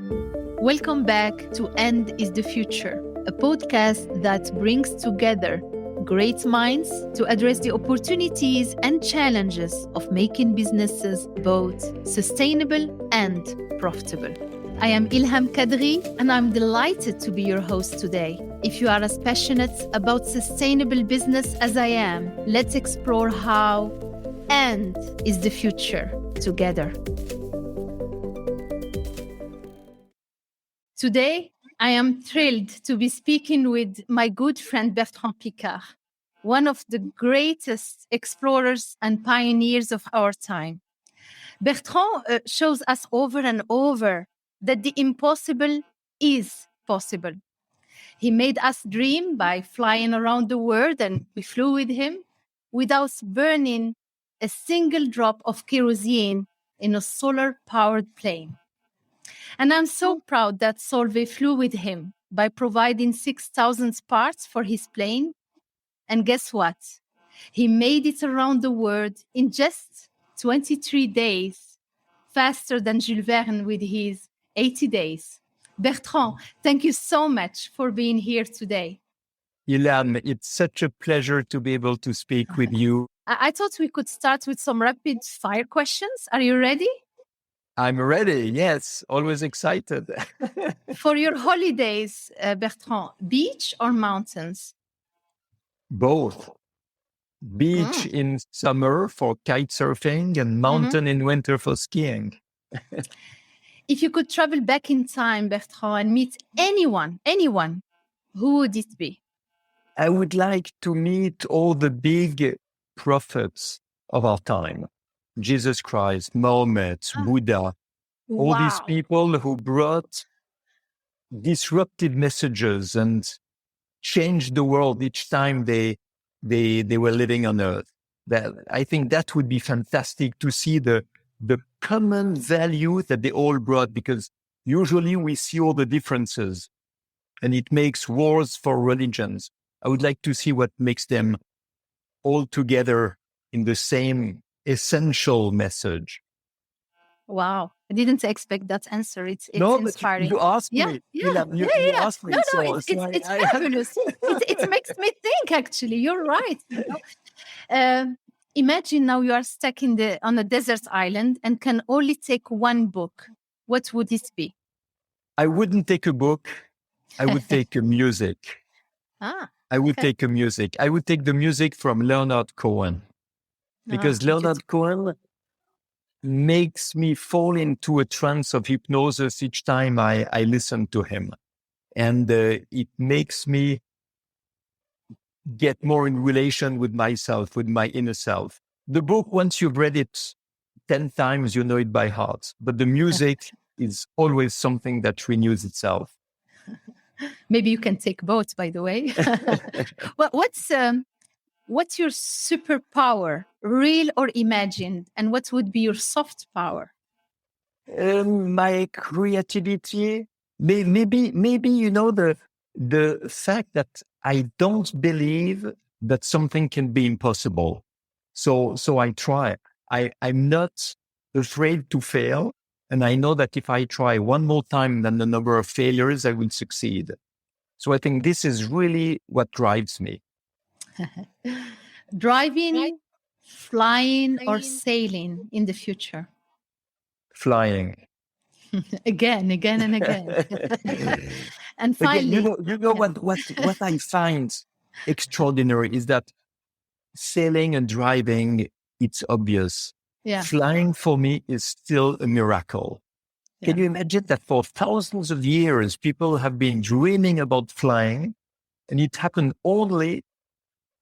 Welcome back to End is the Future, a podcast that brings together great minds to address the opportunities and challenges of making businesses both sustainable and profitable. I am Ilham Kadri, and I'm delighted to be your host today. If you are as passionate about sustainable business as I am, let's explore how End is the Future together. Today, I am thrilled to be speaking with my good friend Bertrand Piccard, one of the greatest explorers and pioneers of our time. Bertrand shows us over and over that the impossible is possible. He made us dream by flying around the world, and we flew with him without burning a single drop of kerosene in a solar-powered plane. And I'm so proud that Solvay flew with him by providing 6,000 parts for his plane. And guess what? He made it around the world in just 23 days, faster than Jules Verne with his 80 days. Bertrand, thank you so much for being here today. Ilham, it's such a pleasure to be able to speak with you. I thought we could start with some rapid fire questions. Are you ready? I'm ready. Yes, always excited. For your holidays, Bertrand, beach or mountains? Both. Beach in summer for kitesurfing and mountain in winter for skiing. If you could travel back in time, Bertrand, and meet anyone, who would it be? I would like to meet all the big prophets of our time. Jesus Christ, Mohammed, Buddha, all these people who brought disruptive messages and changed the world each time they were living on earth. I think that would be fantastic to see the common value that they all brought, because usually we see all the differences and it makes wars for religions. I would like to see what makes them all together in the same essential message. Wow. I didn't expect that answer. It's no, inspiring. You asked me. Yeah. You asked me. No, it's fabulous. It makes me think, actually. You're right. Imagine now you are stuck on a desert island and can only take one book. What would it be? I wouldn't take a book. I would take music. I would take a music. I would take the music from Leonard Cohen. Because Leonard Cohen makes me fall into a trance of hypnosis each time I listen to him. And it makes me get more in relation with myself, with my inner self. The book, once you've read it 10 times, you know it by heart. But the music is always something that renews itself. Maybe you can take both, by the way. Well, what's your superpower, real or imagined? And what would be your soft power? My creativity, maybe the fact that I don't believe that something can be impossible. So I try. I'm not afraid to fail. And I know that if I try one more time than the number of failures, I will succeed. So I think this is really what drives me. Driving, flying, or sailing in the future? Flying. again and again. And finally, what I find extraordinary is that sailing and driving, it's obvious. Yeah. Flying for me is still a miracle. Yeah. Can you imagine that for thousands of years, people have been dreaming about flying, and it happened only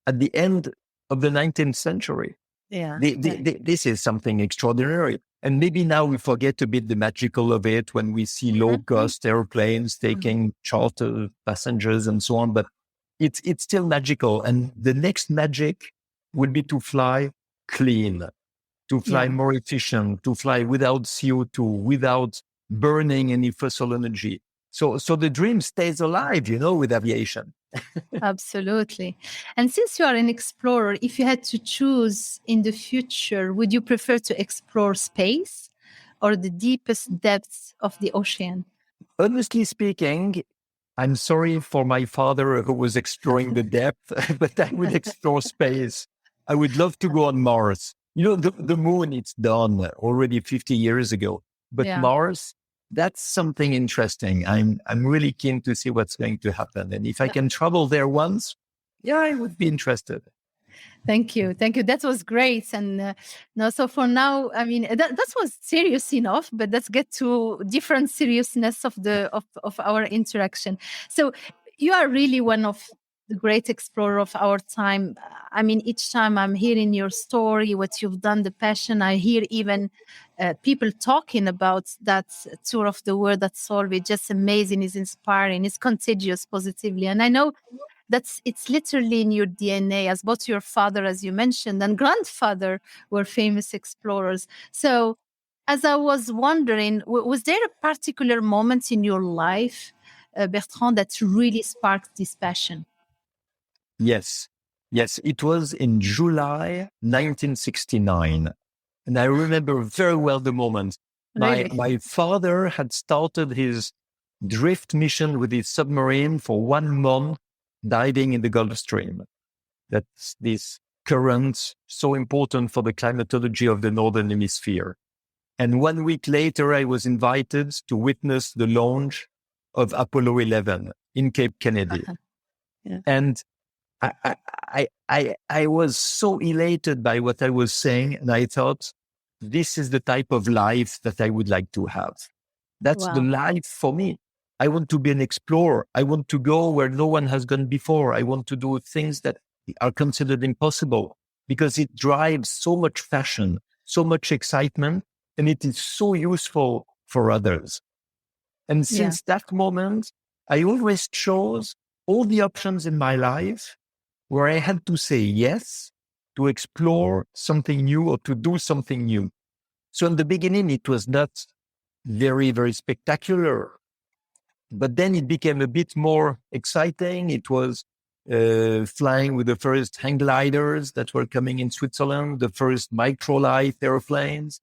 at the end of the 19th century? Yeah. This is something extraordinary. And maybe now we forget a bit the magical of it when we see low-cost airplanes taking charter passengers and so on. But it's still magical. And the next magic would be to fly clean, to fly more efficient, to fly without CO2, without burning any fossil energy. So the dream stays alive, with aviation. Absolutely. And since you are an explorer, if you had to choose in the future, would you prefer to explore space or the deepest depths of the ocean? Honestly speaking, I'm sorry for my father who was exploring the depth, but I would explore space. I would love to go on Mars. The moon, it's done already 50 years ago. But Yeah. Mars, that's something interesting. I'm really keen to see what's going to happen. And if I can travel there once, yeah, I would be interested. Thank you. Thank you. That was great. And no, so for now, I mean, that was serious enough, but let's get to different seriousness of of our interaction. So you are really one of the great explorer of our time. I mean, each time I'm hearing your story, what you've done, the passion, I hear even people talking about that tour of the world at Solvay. Just amazing, it's inspiring, it's contagious positively. And I know it's literally in your DNA, as both your father, as you mentioned, and grandfather were famous explorers. So as I was wondering, was there a particular moment in your life, Bertrand, that really sparked this passion? Yes. Yes, it was in July 1969. And I remember very well the moment. Really? My father had started his drift mission with his submarine for 1 month, diving in the Gulf Stream. That's this current so important for the climatology of the Northern Hemisphere. And 1 week later, I was invited to witness the launch of Apollo 11 in Cape Kennedy. Yeah. And I was so elated by what I was saying. And I thought, this is the type of life that I would like to have. That's the life for me. I want to be an explorer. I want to go where no one has gone before. I want to do things that are considered impossible because it drives so much passion, so much excitement, and it is so useful for others. And since that moment, I always chose all the options in my life where I had to say yes to explore something new or to do something new. So in the beginning, it was not very, very spectacular, but then it became a bit more exciting. It was flying with the first hang gliders that were coming in Switzerland, the first microlight airplanes,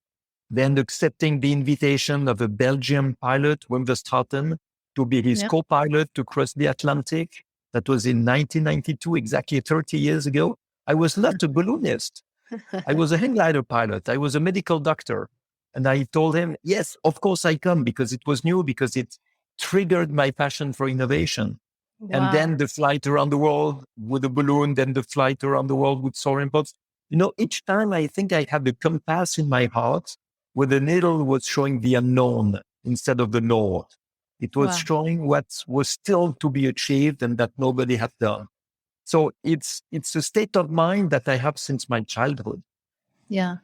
then accepting the invitation of a Belgian pilot, Wim Verstraeten, to be his co-pilot to cross the Atlantic. That was in 1992, exactly 30 years ago. I was not a balloonist. I was a hang glider pilot. I was a medical doctor. And I told him, yes, of course I come, because it was new, because it triggered my passion for innovation. Wow. And then the flight around the world with a balloon, then the flight around the world with soaring pods. Each time I think I had the compass in my heart where the needle was showing the unknown instead of the north. It was showing what was still to be achieved and that nobody had done. So it's a state of mind that I have since my childhood. Yeah.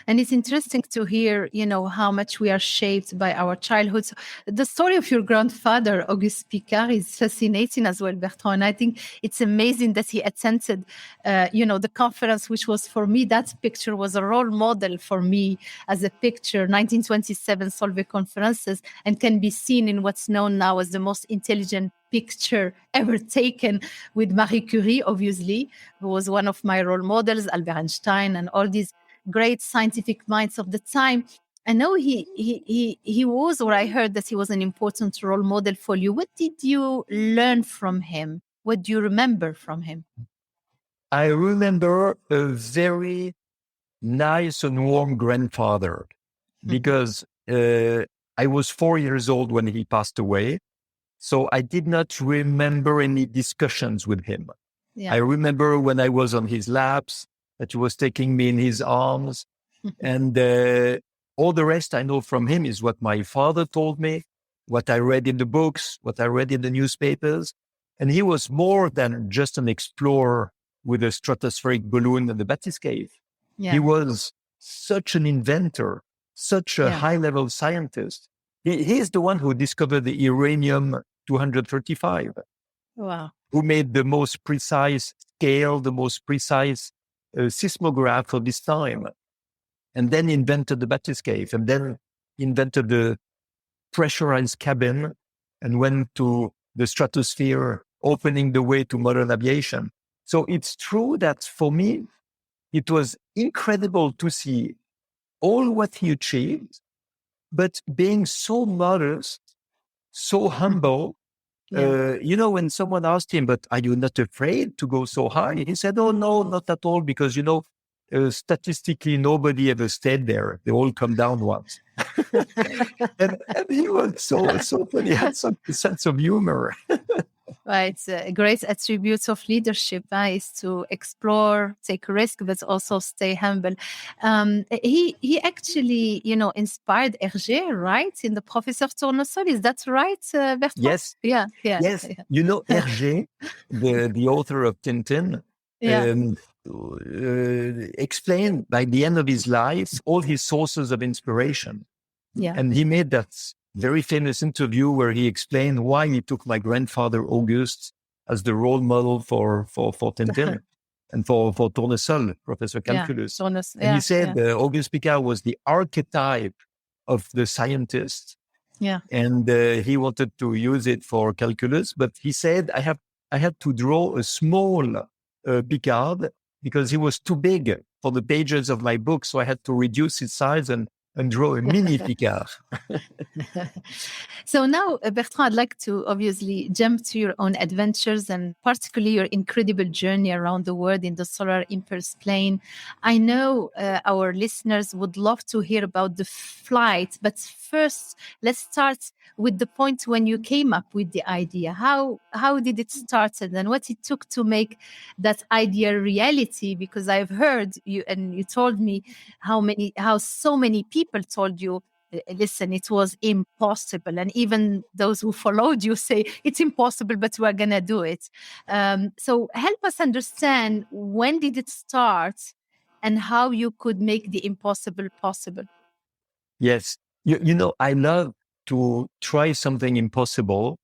And it's interesting to hear, how much we are shaped by our childhood. So the story of your grandfather, Auguste Piccard, is fascinating as well, Bertrand. And I think it's amazing that he attended, the conference, which was, for me, that picture was a role model for me as a picture, 1927 Solvay conferences, and can be seen in what's known now as the most intelligent picture ever taken, with Marie Curie, obviously, who was one of my role models, Albert Einstein, and all these great scientific minds of the time. I know he was, or I heard that he was an important role model for you. What did you learn from him? What do you remember from him? I remember a very nice and warm grandfather, because I was 4 years old when he passed away. So I did not remember any discussions with him. Yeah. I remember when I was on his laps, that he was taking me in his arms. And all the rest I know from him is what my father told me, what I read in the books, what I read in the newspapers. And he was more than just an explorer with a stratospheric balloon and the bathyscaphe. Yeah. He was such an inventor, such a high-level scientist. He's the one who discovered the uranium-235. Wow. Who made the most precise scale, the most precise seismograph of this time, and then invented the bathyscaphe, and then invented the pressurized cabin, and went to the stratosphere, opening the way to modern aviation. So it's true that for me, it was incredible to see all what he achieved, but being so modest, so humble. When someone asked him, but are you not afraid to go so high? He said, oh, no, not at all, because, statistically, nobody ever stayed there. They all come down once. and he was so funny. He had some sense of humor. Right. A great attribute of leadership is to explore, take risk, but also stay humble. He actually, inspired Hergé, right? In the Professeur Tournesol. Is that right, Bertrand? Yes. Yeah. Yes. Hergé, the author of Tintin, explained by the end of his life all his sources of inspiration. Yeah. And he made that very famous interview where he explained why he took my grandfather Auguste as the role model for Tintin and for Tournesol, Professor Calculus. And he said Auguste Piccard was the archetype of the scientist. Yeah. And he wanted to use it for calculus, but he said, I had to draw a small Piccard because he was too big for the pages of my book. So I had to reduce his size and draw a mini Piccard. So now, Bertrand, I'd like to obviously jump to your own adventures and particularly your incredible journey around the world in the solar impulse plane. I know our listeners would love to hear about the flight, but first, let's start with the point when you came up with the idea. How did it start and what it took to make that idea reality? Because I've heard you and you told me how so many people told you, listen, it was impossible. And even those who followed you say it's impossible, but we're going to do it. So help us understand, when did it start and how you could make the impossible possible? Yes. I love to try something impossible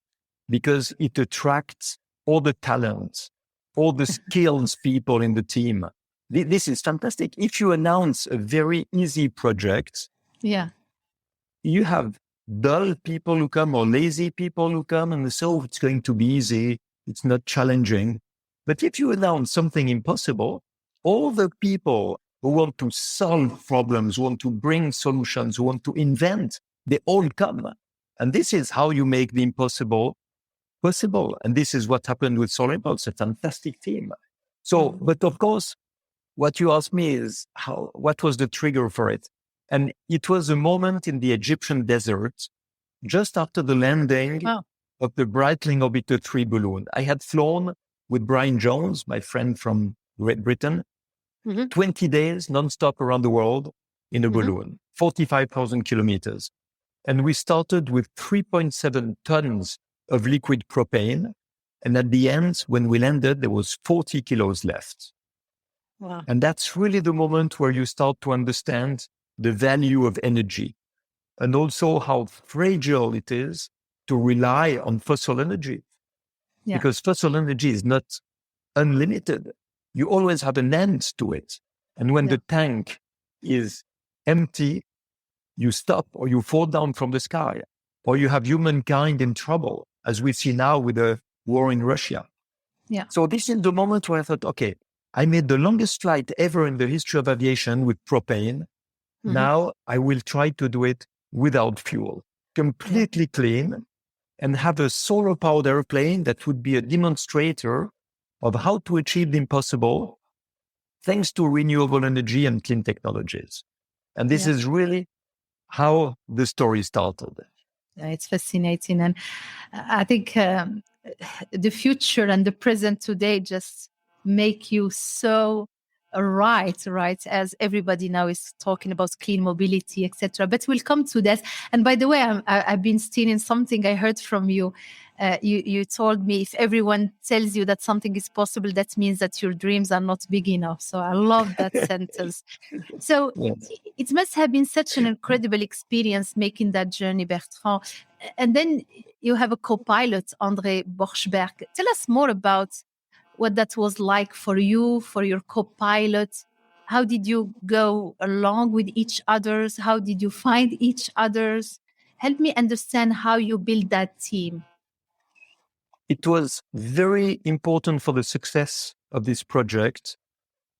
because it attracts all the talents, all the skills people in the team. This is fantastic. If you announce a very easy project, you have dull people who come or lazy people who come and they say, oh, it's going to be easy. It's not challenging. But if you announce something impossible, all the people who want to solve problems, who want to bring solutions, who want to invent, they all come. And this is how you make the impossible possible. And this is what happened with Solar Impulse, a fantastic team. So, but of course, what you asked me is what was the trigger for it? And it was a moment in the Egyptian desert, just after the landing of the Breitling Orbiter 3 balloon. I had flown with Brian Jones, my friend from Great Britain, 20 days nonstop around the world in a balloon, 45,000 kilometers. And we started with 3.7 tons of liquid propane. And at the end, when we landed, there was 40 kilos left. Wow. And that's really the moment where you start to understand the value of energy and also how fragile it is to rely on fossil energy. Because fossil energy is not unlimited. You always have an end to it. And when the tank is empty, you stop or you fall down from the sky, or you have humankind in trouble, as we see now with the war in Russia. So this is the moment where I thought, okay, I made the longest flight ever in the history of aviation with propane. Now I will try to do it without fuel, completely clean, and have a solar-powered airplane that would be a demonstrator of how to achieve the impossible thanks to renewable energy and clean technologies. And this is really how the story started. It's fascinating. And I think the future and the present today just make you so right, as everybody now is talking about clean mobility, etc. But we'll come to that. And by the way, I've been stealing something I heard from you. You told me if everyone tells you that something is possible, that means that your dreams are not big enough. So I love that sentence. So it must have been such an incredible experience making that journey, Bertrand. And then you have a co-pilot, André Borschberg. Tell us more about what that was like for you, for your co-pilot. How did you go along with each others? How did you find each others? Help me understand how you build that team. It was very important for the success of this project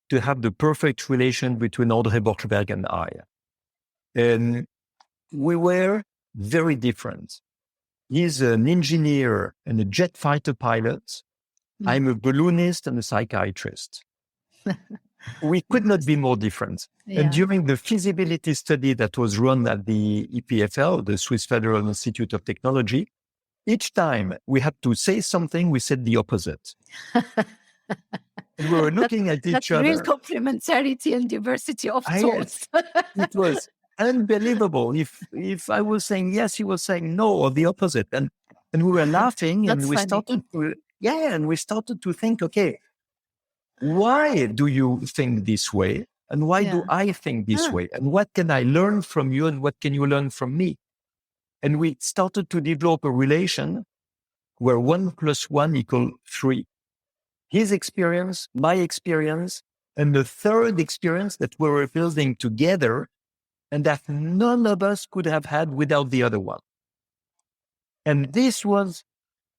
to have the perfect relation between André Borschberg and I. And we were very different. He's an engineer and a jet fighter pilot. I'm a balloonist and a psychiatrist. We could not be more different. Yeah. And during the feasibility study that was run at the EPFL, the Swiss Federal Institute of Technology, each time we had to say something, we said the opposite. And we were looking at each other. Real complementarity and diversity of thoughts. It was unbelievable. If I was saying yes, he was saying no, or the opposite. And we were laughing, and we started to think, okay, why do you think this way? And why do I think this way? And what can I learn from you? And what can you learn from me? And we started to develop a relation where 1 + 1 = 3. His experience, my experience, and the third experience that we were building together, and that none of us could have had without the other one. And this was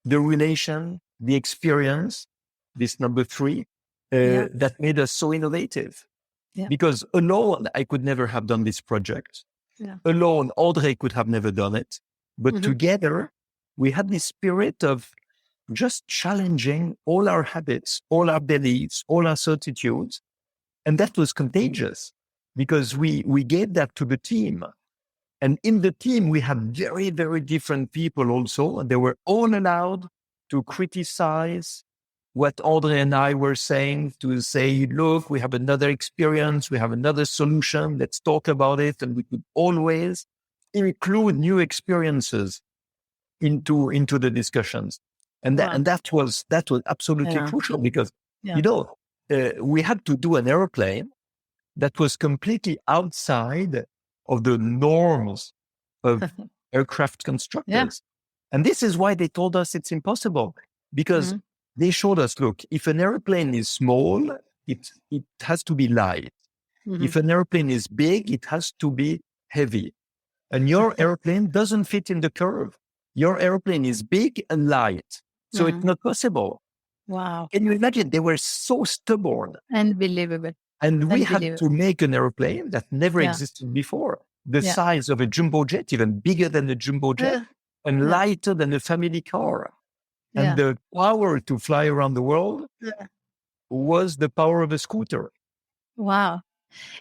the relation, the experience, this number 3, that made us so innovative. Yeah. Because alone, I could never have done this project. Yeah. Alone, Audrey could have never done it. But together, we had this spirit of just challenging all our habits, all our beliefs, all our certitudes. And that was contagious because we gave that to the team. And in the team, we had very, very different people also. And they were all allowed to criticize what Audrey and I were saying, to say, look, we have another experience, we have another solution, let's talk about it. And we could always include new experiences into the discussions. And that was absolutely crucial because, we had to do an airplane that was completely outside of the norms of aircraft constructors. Yeah. And this is why they told us it's impossible, because they showed us, look, if an airplane is small, it has to be light. If an airplane is big, it has to be heavy. And your airplane doesn't fit in the curve. Your airplane is big and light. So it's not possible. Wow. Can you imagine? They were so stubborn. Unbelievable. And we had to make an airplane that never existed before. The size of a jumbo jet, even bigger than a jumbo jet, and lighter than a family car. And the power to fly around the world was the power of a scooter. Wow.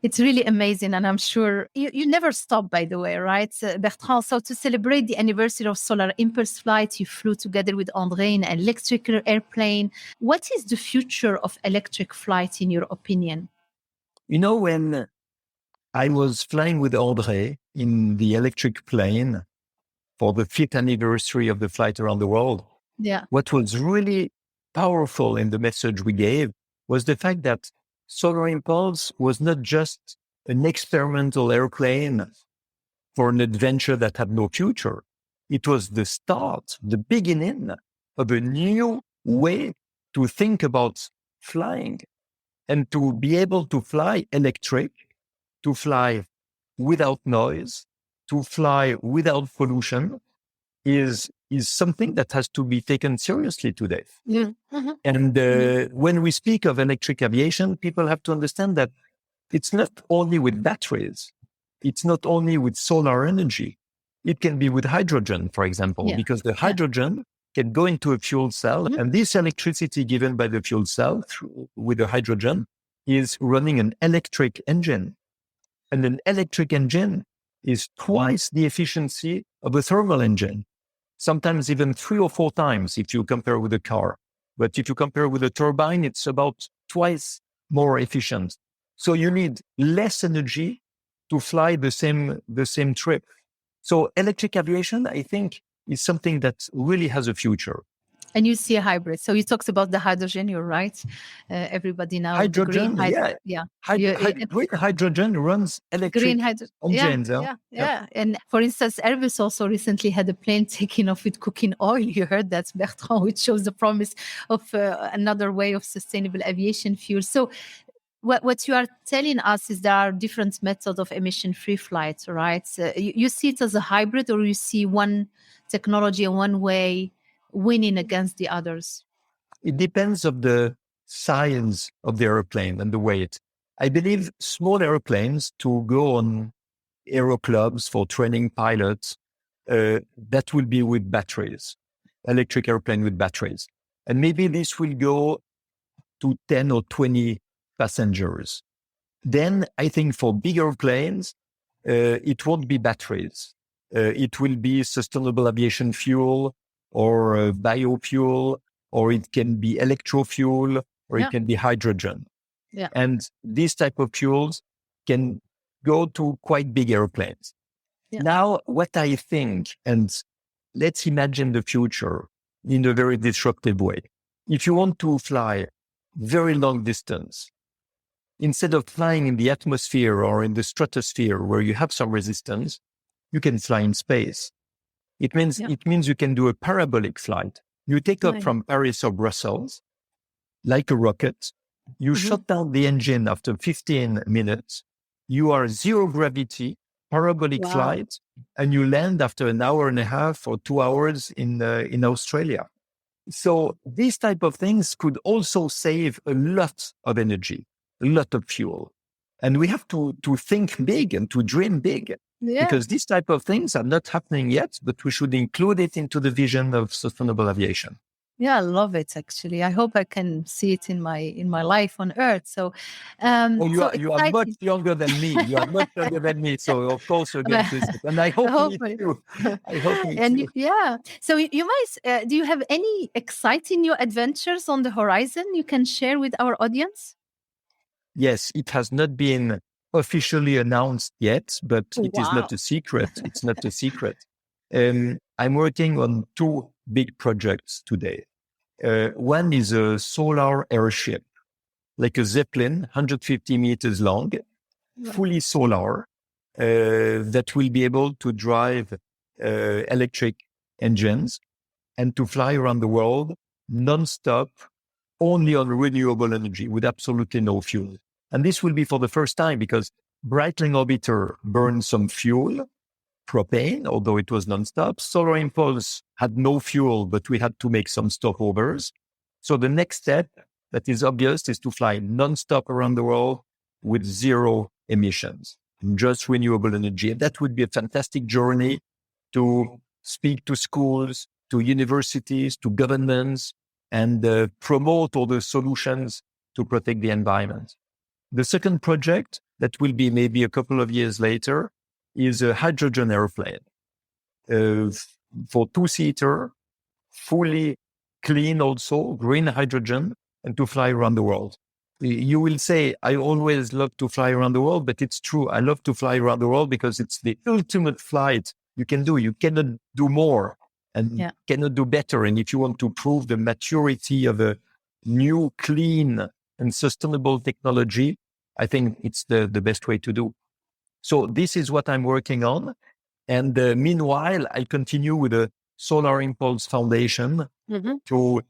It's really amazing. And I'm sure you never stop, by the way, right, Bertrand? So to celebrate the anniversary of Solar Impulse Flight, you flew together with André in an electric airplane. What is the future of electric flight, in your opinion? When I was flying with André in the electric plane for the 5th anniversary of the flight around the world, what was really powerful in the message we gave was the fact that Solar Impulse was not just an experimental airplane for an adventure that had no future. It was the start, the beginning of a new way to think about flying and to be able to fly electric, to fly without noise, to fly without pollution is something that has to be taken seriously today. And when we speak of electric aviation, people have to understand that it's not only with batteries. It's not only with solar energy. It can be with hydrogen, for example, because the hydrogen can go into a fuel cell. And this electricity given by the fuel cell with the hydrogen is running an electric engine. And an electric engine is twice the efficiency of a thermal engine. Sometimes even 3 or 4 times if you compare with a car. But if you compare with a turbine, it's about twice more efficient. So you need less energy to fly the same trip. So electric aviation, I think, is something that really has a future. And you see a hybrid. So you talked about the hydrogen, you're right. Everybody now. Hydrogen, green hydrogen runs electric engines. And for instance, Airbus also recently had a plane taking off with cooking oil. You heard that, Bertrand, which shows the promise of another way of sustainable aviation fuel. So what you are telling us is there are different methods of emission-free flight, right? You see it as a hybrid, or you see one technology and one way winning against the others? It depends on the size of the airplane and the weight. I believe small airplanes to go on aero clubs for training pilots that will be with batteries, electric airplane with batteries. And maybe this will go to 10 or 20 passengers. Then I think for bigger planes, it won't be batteries. It will be sustainable aviation fuel or biofuel, or it can be electrofuel, or it can be hydrogen. Yeah. And these type of fuels can go to quite big airplanes. Yeah. Now, what I think, and let's imagine the future in a very disruptive way. If you want to fly very long distance, instead of flying in the atmosphere or in the stratosphere where you have some resistance, you can fly in space. It means you can do a parabolic flight. You take off from Paris or Brussels, like a rocket. You shut down the engine after 15 minutes. You are zero gravity, parabolic flight, and you land after an hour and a half or 2 hours in Australia. So these type of things could also save a lot of energy, a lot of fuel. And we have to think big and to dream big, because these type of things are not happening yet, but we should include it into the vision of sustainable aviation. Yeah, I love it. Actually, I hope I can see it in my life on Earth. So, you are much younger than me. You are much younger than me. So of course you're going to see it. And I hope me too. I hope me too. Yeah. So you might. Do you have any exciting new adventures on the horizon you can share with our audience? Yes, it has not been officially announced yet, but it is not a secret. It's not a secret. I'm working on 2 big projects today. One is a solar airship, like a Zeppelin, 150 meters long, fully solar, that will be able to drive electric engines and to fly around the world non-stop, only on renewable energy with absolutely no fuel. And this will be for the first time, because Breitling Orbiter burned some fuel, propane, although it was non-stop. Solar Impulse had no fuel, but we had to make some stopovers. So the next step that is obvious is to fly non-stop around the world with zero emissions, just renewable energy. And that would be a fantastic journey to speak to schools, to universities, to governments, and promote all the solutions to protect the environment. The second project that will be maybe a couple of years later is a hydrogen airplane for 2-seater, fully clean also, green hydrogen, and to fly around the world. You will say, I always love to fly around the world, but it's true. I love to fly around the world because it's the ultimate flight you can do. You cannot do more and cannot do better. And if you want to prove the maturity of a new, clean and sustainable technology, I think it's the best way to do. So this is what I'm working on. And meanwhile, I continue with the Solar Impulse Foundation to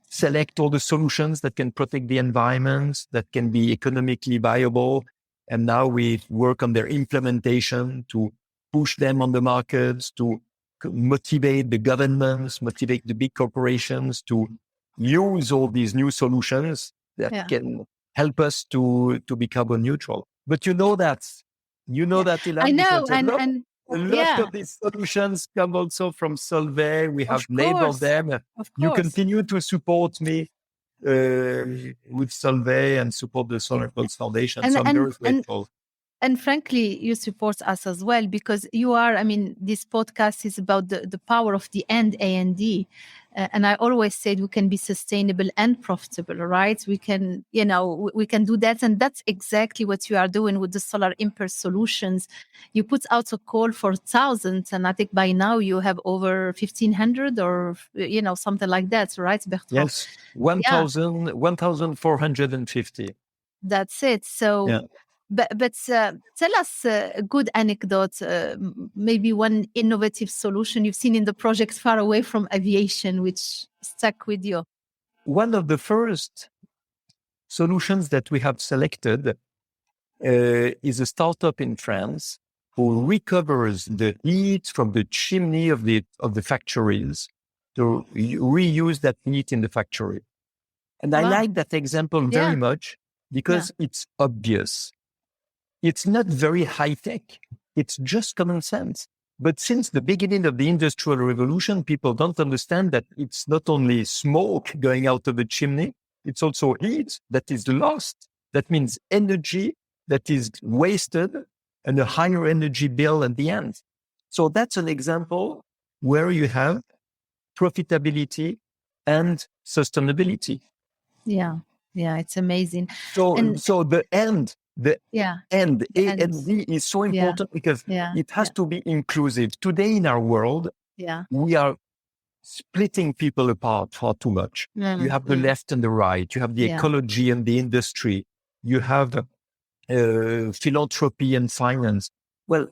select all the solutions that can protect the environment, that can be economically viable. And now we work on their implementation to push them on the markets, to motivate the governments, motivate the big corporations to use all these new solutions that can help us to be carbon neutral. But you know that, Ilham, I know, a lot of these solutions come also from Solvay. We have labeled them. You continue to support me with Solvay and support the Solar Impulse Foundation. So I'm very grateful. And frankly, you support us as well, because you are, this podcast is about the power of the and A&D. And I always said we can be sustainable and profitable, right? We can, we can do that. And that's exactly what you are doing with the Solar Impulse solutions. You put out a call for thousands. And I think by now you have over 1,500 or, something like that, right, Bertrand? Yes, 1,450. That's it. So... But tell us a good anecdote, maybe one innovative solution you've seen in the project far away from aviation, which stuck with you. One of the first solutions that we have selected is a startup in France who recovers the heat from the chimney of the factories to reuse that heat in the factory. And I like that example very much because it's obvious. It's not very high tech. It's just common sense. But since the beginning of the Industrial Revolution, people don't understand that it's not only smoke going out of the chimney, it's also heat that is lost. That means energy that is wasted and a higher energy bill at the end. So that's an example where you have profitability and sustainability. Yeah. Yeah. It's amazing. So the end, yeah. and A and D is so important because it has to be inclusive. Today in our world, we are splitting people apart far too much. You have the left and the right. You have the ecology and the industry. You have philanthropy and finance. Well,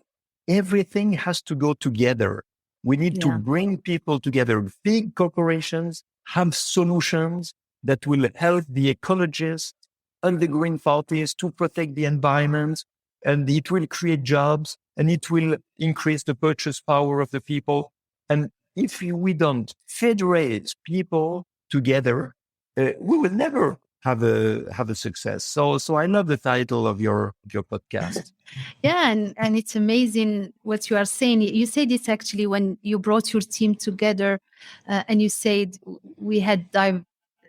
everything has to go together. We need to bring people together. Big corporations have solutions that will help the ecologists and the green parties to protect the environment, and it will create jobs, and it will increase the purchase power of the people. And if we don't federate people together, we will never have a success. So I love the title of your podcast. Yeah, and it's amazing what you are saying. You said it actually when you brought your team together, and you said we had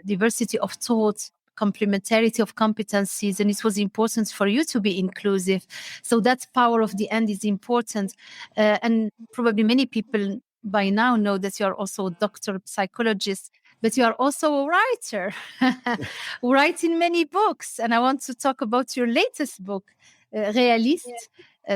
diversity of thought, complementarity of competencies, and it was important for you to be inclusive. So that power of the end is important, and probably many people by now know that you are also a doctor, psychologist, but you are also a writer, writing many books. And I want to talk about your latest book, Réaliste,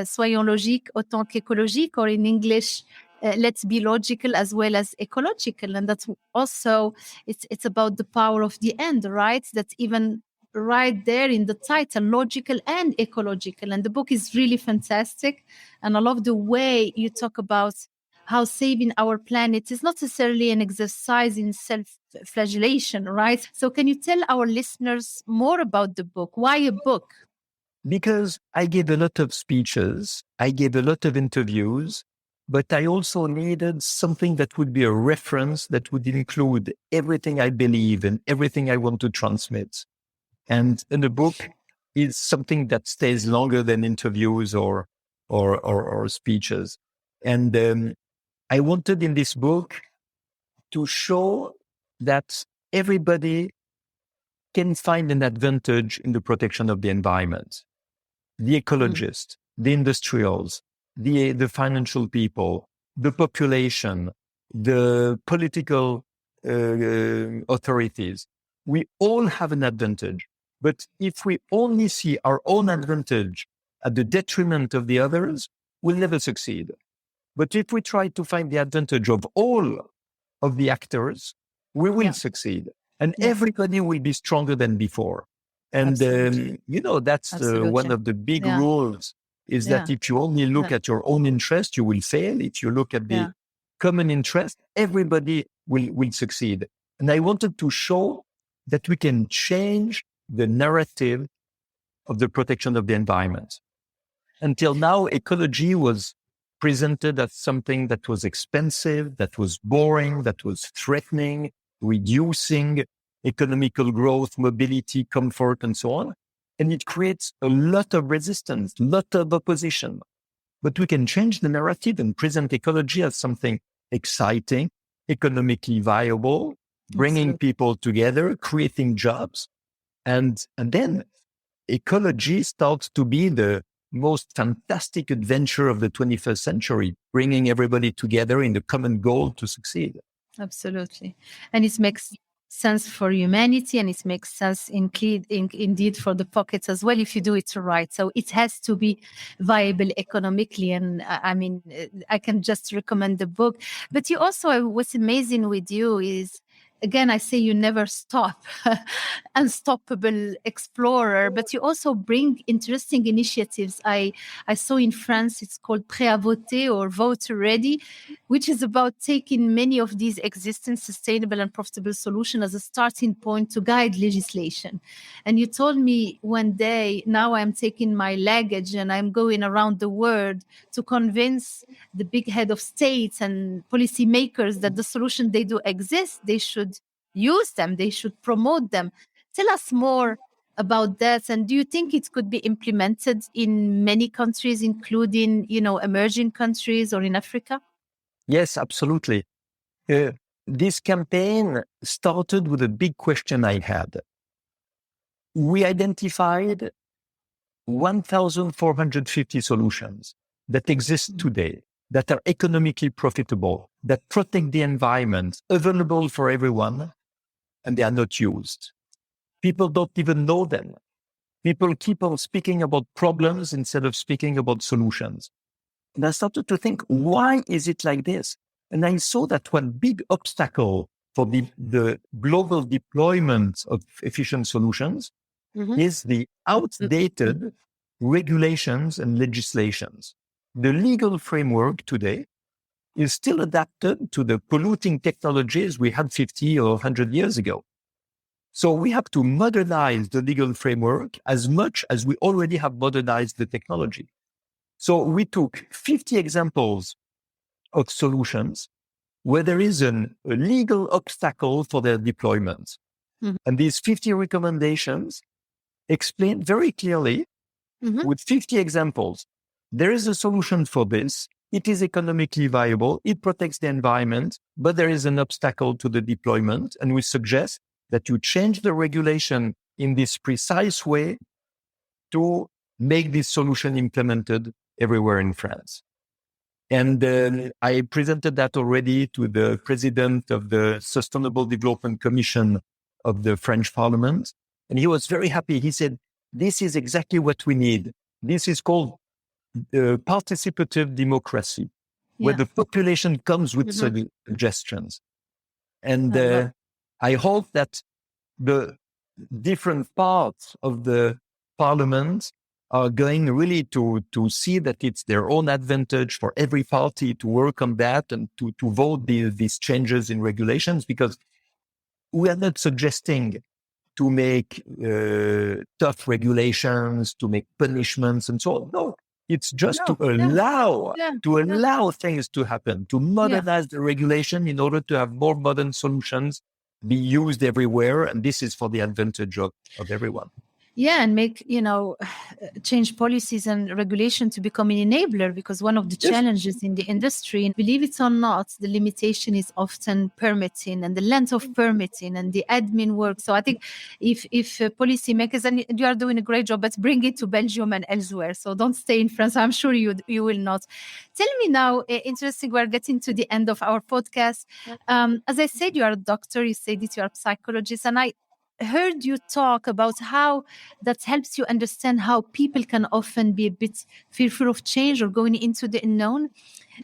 Soyons logiques autant qu'écologiques, or in English, let's be logical as well as ecological. And that's also, it's about the power of the end, right? That's even right there in the title, logical and ecological. And the book is really fantastic. And I love the way you talk about how saving our planet is not necessarily an exercise in self-flagellation, right? So can you tell our listeners more about the book? Why a book? Because I gave a lot of speeches, I gave a lot of interviews, but I also needed something that would be a reference that would include everything I believe and everything I want to transmit. And the book is something that stays longer than interviews or speeches. And I wanted in this book to show that everybody can find an advantage in the protection of the environment. The ecologists, the industrials, the financial people, the population, the political authorities. We all have an advantage. But if we only see our own advantage at the detriment of the others, we'll never succeed. But if we try to find the advantage of all of the actors, we will succeed. And everybody will be stronger than before. And, that's one of the big rules is that if you only look at your own interest, you will fail. If you look at the common interest, everybody will succeed. And I wanted to show that we can change the narrative of the protection of the environment. Until now, ecology was presented as something that was expensive, that was boring, that was threatening, reducing economical growth, mobility, comfort, and so on. And it creates a lot of resistance, a lot of opposition. But we can change the narrative and present ecology as something exciting, economically viable, bringing people together, creating jobs. And then ecology starts to be the most fantastic adventure of the 21st century, bringing everybody together in the common goal to succeed. Absolutely. And it makes sense for humanity, and it makes sense indeed for the pockets as well if you do it right. So it has to be viable economically. And I mean, I can just recommend the book. But you also, what's amazing with you is, again, I say you never stop, unstoppable explorer, but you also bring interesting initiatives. I saw in France, it's called Prêt à voter, or Vote Ready, which is about taking many of these existing sustainable and profitable solutions as a starting point to guide legislation. And you told me one day, now I'm taking my luggage and I'm going around the world to convince the big head of states and policymakers that the solution they do exist, they should use them, they should promote them. Tell us more about that? And do you think it could be implemented in many countries, including, emerging countries or in Africa? Yes, absolutely. This campaign started with a big question I had. We identified 1,450 solutions that exist today, that are economically profitable, that protect the environment, available for everyone, and they are not used. People don't even know them. People keep on speaking about problems instead of speaking about solutions. And I started to think, why is it like this? And I saw that one big obstacle for the global deployment of efficient solutions is the outdated regulations and legislations. The legal framework today is still adapted to the polluting technologies we had 50 or 100 years ago. So we have to modernize the legal framework as much as we already have modernized the technology. So we took 50 examples of solutions where there is a legal obstacle for their deployment. And these 50 recommendations explain very clearly with 50 examples, there is a solution for this. It is economically viable. It protects the environment, but there is an obstacle to the deployment. And we suggest that you change the regulation in this precise way to make this solution implemented everywhere in France. And I presented that already to the president of the Sustainable Development Commission of the French Parliament. And he was very happy. He said, this is exactly what we need. This is called participative democracy, where the population comes with suggestions. And I hope that the different parts of the parliament are going really to see that it's their own advantage for every party to work on that and to vote these changes in regulations, because we are not suggesting to make tough regulations, to make punishments and so on. No, it's just to allow things to happen, to modernize the regulation in order to have more modern solutions be used everywhere. And this is for the advantage of everyone. Yeah, and make, change policies and regulation to become an enabler, because one of the challenges in the industry, and believe it or not, the limitation is often permitting and the length of permitting and the admin work. So I think if policymakers, and you are doing a great job, but bring it to Belgium and elsewhere. So don't stay in France. I'm sure you will not. Tell me now, interesting, we're getting to the end of our podcast. As I said, you are a doctor, you said that you are a psychologist, and I heard you talk about how that helps you understand how people can often be a bit fearful of change or going into the unknown.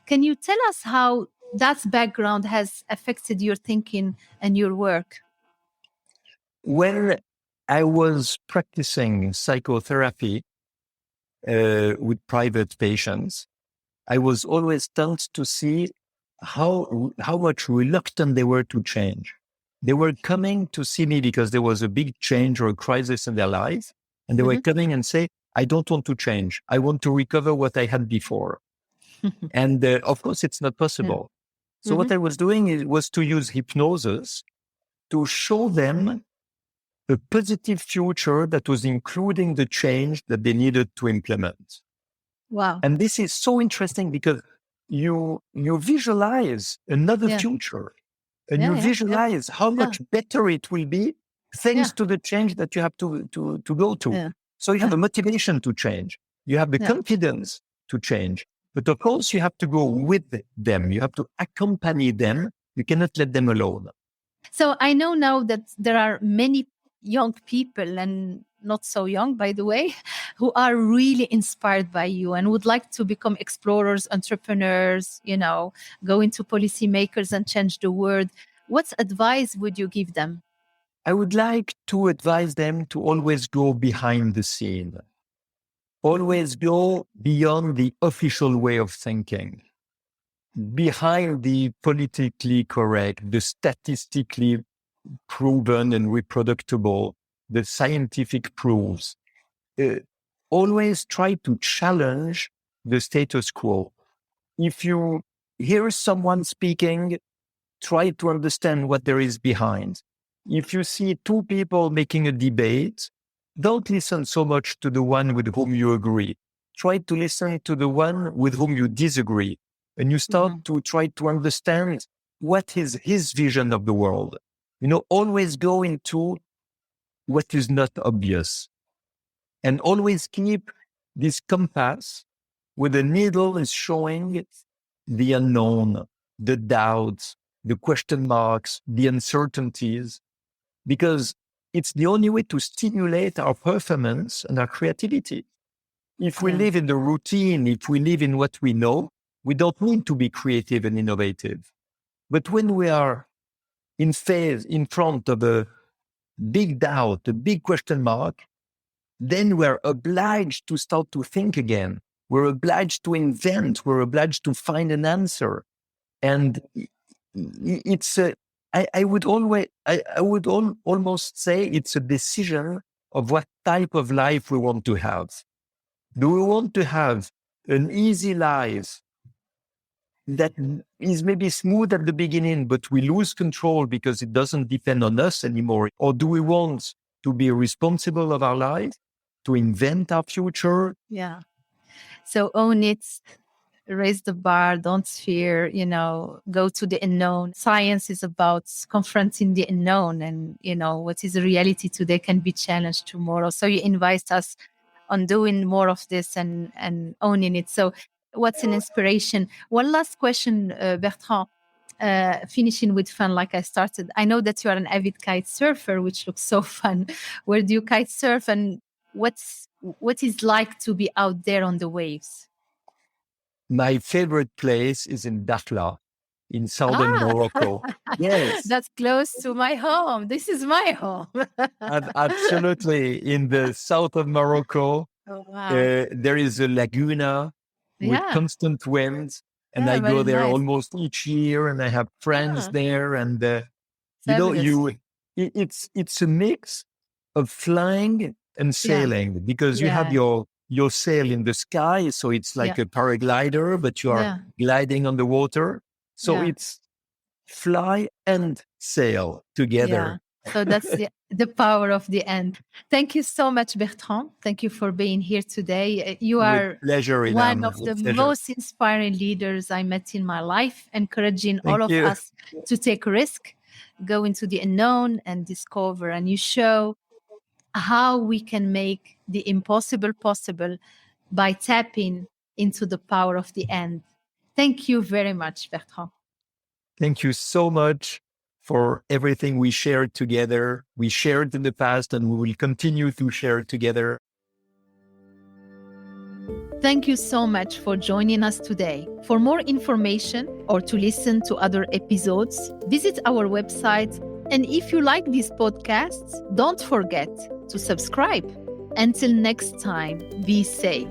Can you tell us how that background has affected your thinking and your work? When I was practicing psychotherapy with private patients, I was always stunned to see how much reluctant they were to change. They were coming to see me because there was a big change or a crisis in their life. And they were coming and say, I don't want to change. I want to recover what I had before. And of course, it's not possible. So what I was doing was to use hypnosis to show them a positive future that was including the change that they needed to implement. Wow. And this is so interesting because you visualize another future. And you visualize how much better it will be thanks to the change that you have to go to. Yeah. So you have the motivation to change. You have the confidence to change. But of course, you have to go with them. You have to accompany them. You cannot let them alone. So I know now that there are many young people, and not so young, by the way, who are really inspired by you and would like to become explorers, entrepreneurs, go into policymakers and change the world. What advice would you give them? I would like to advise them to always go behind the scene. Always go beyond the official way of thinking, behind the politically correct, the statistically proven and reproducible, the scientific proofs. Always try to challenge the status quo. If you hear someone speaking, try to understand what there is behind. If you see two people making a debate, don't listen so much to the one with whom you agree. Try to listen to the one with whom you disagree. And you start to try to understand what is his vision of the world. Always go into what is not obvious. And always keep this compass where the needle is showing the unknown, the doubts, the question marks, the uncertainties, because it's the only way to stimulate our performance and our creativity. If we live in the routine, if we live in what we know, we don't need to be creative and innovative. But when we are in front of a big doubt, a big question mark, then we're obliged to start to think again. We're obliged to invent. We're obliged to find an answer. And it's I would almost say it's a decision of what type of life we want to have. Do we want to have an easy life that is maybe smooth at the beginning, but we lose control because it doesn't depend on us anymore? Or do we want to be responsible of our life, to invent our future? Yeah. So own it, raise the bar, don't fear, go to the unknown. Science is about confronting the unknown, and, what is a reality today can be challenged tomorrow. So you invite us on doing more of this and owning it. So what's an inspiration? One last question, Bertrand, finishing with fun like I started. I know that you are an avid kite surfer, which looks so fun. Where do you kite surf, and what is like to be out there on the waves? My favorite place is in Dakhla, in southern Morocco. Yes. That's close to my home. This is my home. Absolutely. In the south of Morocco, there is a laguna with constant winds. And I go there almost each year, and I have friends there. And, it's a mix of flying and sailing, because you have your sail in the sky. So it's like a paraglider, but you are gliding on the water. So it's fly and sail together. Yeah. So that's the power of the end. Thank you so much, Bertrand. Thank you for being here today. You are Ilham. One of the most inspiring leaders I met in my life, encouraging all of us to take risk, go into the unknown and discover. And you show how we can make the impossible possible by tapping into the power of the end. Thank you very much, Bertrand. Thank you so much for everything we shared together. We shared in the past, and we will continue to share together. Thank you so much for joining us today. For more information or to listen to other episodes, visit our website. And if you like these podcasts, don't forget to subscribe. Until next time, be safe.